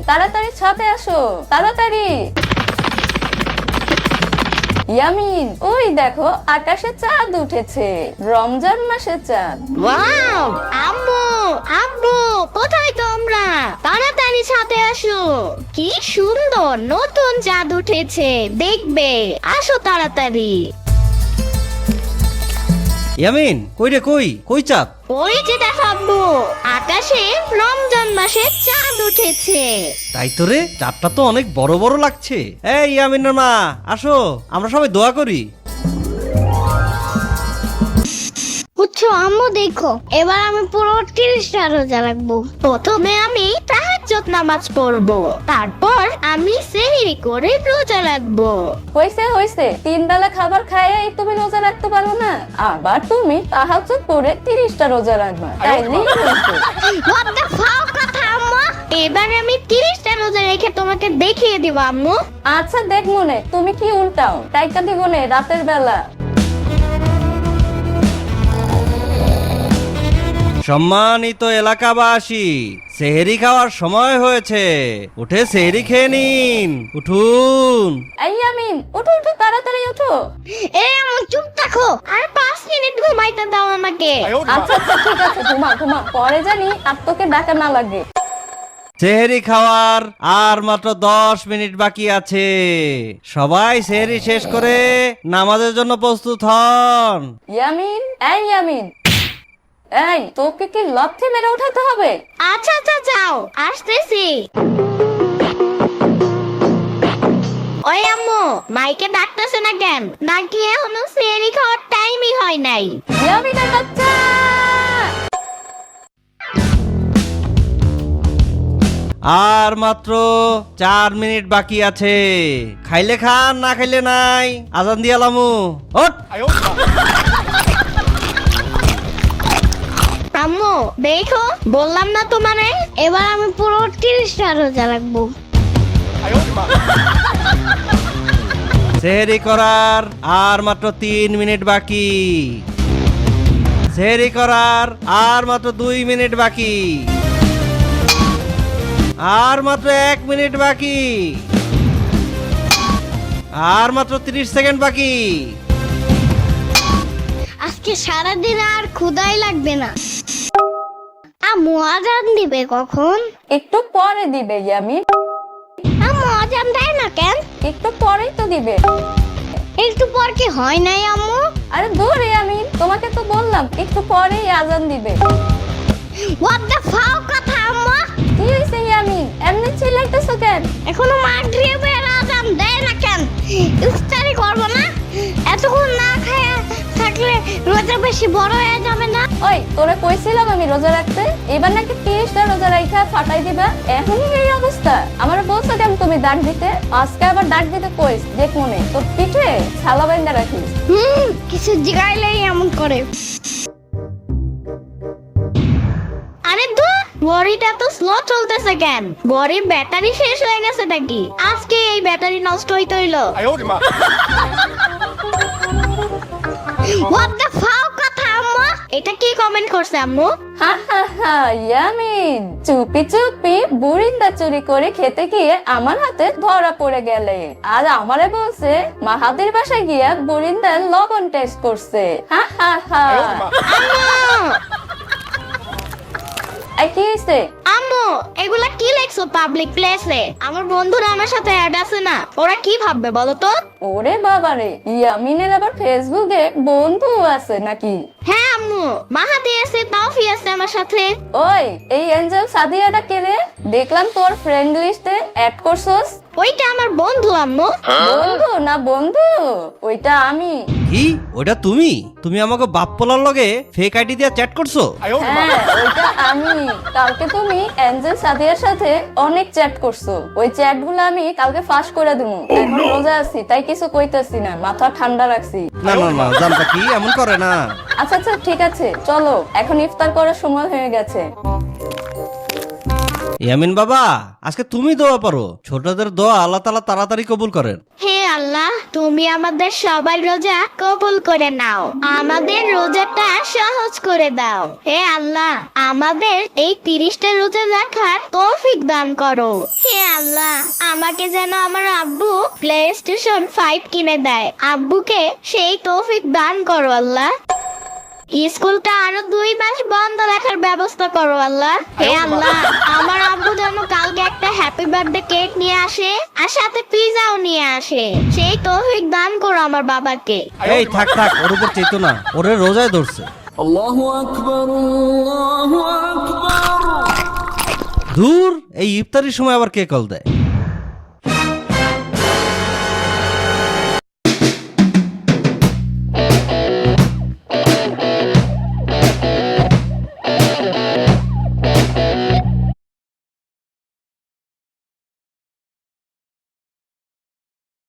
তাড়াতাড়ি ছাদে আসো, তাড়াতাড়ি। ইয়ামিন, ওই দেখো আকাশে চাঁদ উঠেছে, রমজান মাসের চাঁদ। ওয়াও, আম্মু আব্বু কোথায় তোমরা? তাড়াতাড়ি ছাদে আসো, কি সুন্দর নতুন চাঁদ উঠেছে, দেখবে, আসো তাড়াতাড়ি। ইয়ামিন, কই রে, কই কই চাঁদ? ওই যে দেখো আব্বু, আকাশে রমজান মাসে চাঁদ উঠেছে। তাই তো রে, চাঁদটা তো অনেক বড় বড় লাগছে। এই ইয়ামিনের মা, আসো, আমরা সবাই দোয়া করি। বুঝছো আম্মু, দেখো এবার আমি পুরো 30টা রোজা রাখবো। প্রথমে আমি তাহাজ্জুদ নামাজ পড়বো, তারপর আমি সেহরি করে রোজা রাখবো। হইছে হইছে, 3 বেলা খাবার খাইয়ে তুমি রোজা রাখতে পারো না, আবার তুমি তাহাজ্জুদ পড়ে 30টা রোজা রাখবা, তাইলেই হইছে। What the fuck কথা আম্মু? এবার আমি 30টা রোজা রেখে তোমাকে দেখিয়ে দিব আম্মু। আচ্ছা দেখ মনে, তুমি কি উল্টাও, টাইকা দিব নে রাতের বেলা। সম্মানিত এলাকাবাসী, সেহরি খাওয়ার সময় হয়েছে, উঠে সেহরি খেয়ে নিন, উঠুন। এই ইয়ামিন, উঠো উঠো, তাড়াতাড়ি উঠো। এই আম্মু চুপ থাকো, আর 5 মিনিট ঘুমাইতে দাও আমাকে। আচ্ছা আচ্ছা ঠিক আছে, ঘুমা ঘুমা, পরে জানি আর তোকে ডাকা না লাগে। সেহরি খাওয়ার আর মাত্র 10 মিনিট বাকি আছে, সবাই সেহরি শেষ করে নামাজের জন্য প্রস্তুত হন। ইয়ামিন, এই ইয়ামিন, এই তোকে কি লাথি মেরে উঠাতে হবে? আচ্ছা আচ্ছা যাও, আসতেছি। ওই আম্মু, মাইকে ডাকতেছে না কেন? নাকি এখনো সেহরি খাওয়ার টাইমই হয় নাই? ইয়ামিনের বাচ্চা, আর মাত্র 4 মিনিট বাকি আছে, খাইলে খান, না খাইলে নাই, আজান দিয়ালামু, ওঠ। আম্মু দেখো, বললাম না তোমারে, এবার আমি পুরো 30টা রোজা রাখবো। সেহরি করার আর মাত্র 3 মিনিট বাকি, সেহরি করার আর মাত্র 2 মিনিট বাকি, আর মাত্র 1 মিনিট বাকি, আর মাত্র 30 সেকেন্ড বাকি। আজকে সারাদিন আর ক্ষুধাই লাগবে না। আম্মু আজান দিবে কখন? একটু পরে দিবে ইয়ামিন, আম্মু আজান দেয় না কেন? একটু পরেই তো দিবে। একটু পর কি হয় নাই আম্মু? আরে দূর ইয়ামিন, তোমাকে তো বললাম একটু পরেই আজান দিবে। What the fuck কথা আম্মু? কি হইছে ইয়ামিন, এমনি চিল্লাইতেছো কেন? এখনো মাগরিবের আজান দেয় না কেন? ইফতারি করবো না? এতক্ষণ না খায় থাকলে রোজা বেশি বড় হয়ে যাবে না? ওই তোরে কইছিলাম আমি রোজা রাখতে, এবার নাকি 30টা রোজা রাখা ফাটাই দিবা, এখনই এই অবস্থা। আমার বলছো কেন তুমি ডাক দিতে, আজকে আবার ডাক দিতে কইস, দেখ মনে তোর পিঠে ছালা বাইন্দা রাখিস। কিছু জিগাইলেই এমন করে। আরে ধুর, ঘড়িটা তো স্লো চলতেছে কেন? ঘড়ির ব্যাটারি শেষ হয়ে গেছে নাকি? আজকে এই ব্যাটারি নষ্ট হইতে হইলো। What the fuck কথা আম্মু? এটা কি কমেন্ট করছে আম্মু? হা হা হা, ইয়ামিন, চুপি চুপি বুরিন্দা চুরি করে খেতে গিয়ে আমার হাতে ধরা পড়ে গেলে, আর আমারে বলছে মাহাদির বাসায় গিয়া বুরিন্দার লবণ টেস্ট করছে। হা হা হা। আম্মু! এই কি হইছে? আম্মু, এগুলা কি লেখছো পাবলিক প্লেসে? আমার বন্ধুরা আমার সাথে অ্যাড আছে না, ওরা কি ভাববে বলো তো? ওরে বাবারে, ইয়ামিনের আবার ফেসবুকে বন্ধু আছে নাকি? হ্যাঁ আম্মু, মাহাদি আছে, তাওফি আছে আমার সাথে। ওই এই এঞ্জেল সাদিয়াটা কে রে? দেখলাম তোর ফ্রেন্ড লিস্টে অ্যাড করছস। ওইটা আমার বন্ধু আম্মু। বন্ধু না বন্ধু, ওইটা আমি। কি, ওটা তুমি? তুমি আমাকে বাপ পোলার লগে ফেক আইডি দিয়ে চ্যাট করছো? হ্যাঁ ওইটা আমি। কালকে তুমি এঞ্জেল সাদিয়ার সাথে অনেক চ্যাট করছো, ওই চ্যাট গুলো আমি কালকে ফাঁস করে দেবো। এখন রোজা আছি তাই কিছু কইতেছি না, মাথা ঠান্ডা রাখছি। না না না, জানতা কি এমন করে না। আচ্ছা আচ্ছা ঠিক আছে, চলো এখন ইফতার করার সময় হয়ে গেছে। ইয়ামিন বাবা, আজকে তুমি দোয়া পারো, ছোটদের দোয়া আল্লাহ তাআলা তাড়াতাড়ি কবুল করেন। হে আল্লাহ, তুমি আমাদের সবার রোজা কবুল করে নাও, আমাদের রোজাটা সহজ করে দাও। হে আল্লাহ, আমাদের এই 30টা রোজা রাখার তৌফিক দান করো। হে আল্লাহ, আমাকে যেন আমার আব্বু প্লেস্টেশন 5 কিনে দেয়। আব্বুকে সেই তৌফিক দান করো আল্লাহ। স্কুলটা আরো 2 মাস বন্ধ রাখার ব্যবস্থা করো আল্লাহ। হে আল্লাহ, আমার আব্বু যেন কালকে একটা হ্যাপি বার্থডে কেক নিয়ে আসে আর সাথে পিজাও নিয়ে আসে। সেই তৌফিক দান করো আমার বাবাকে। এই থাক থাক, ওর উপর চেতো না, ওরে রোজায় ধরছে। দূর, এই ইফতারির সময় আবার কে কল দেয়?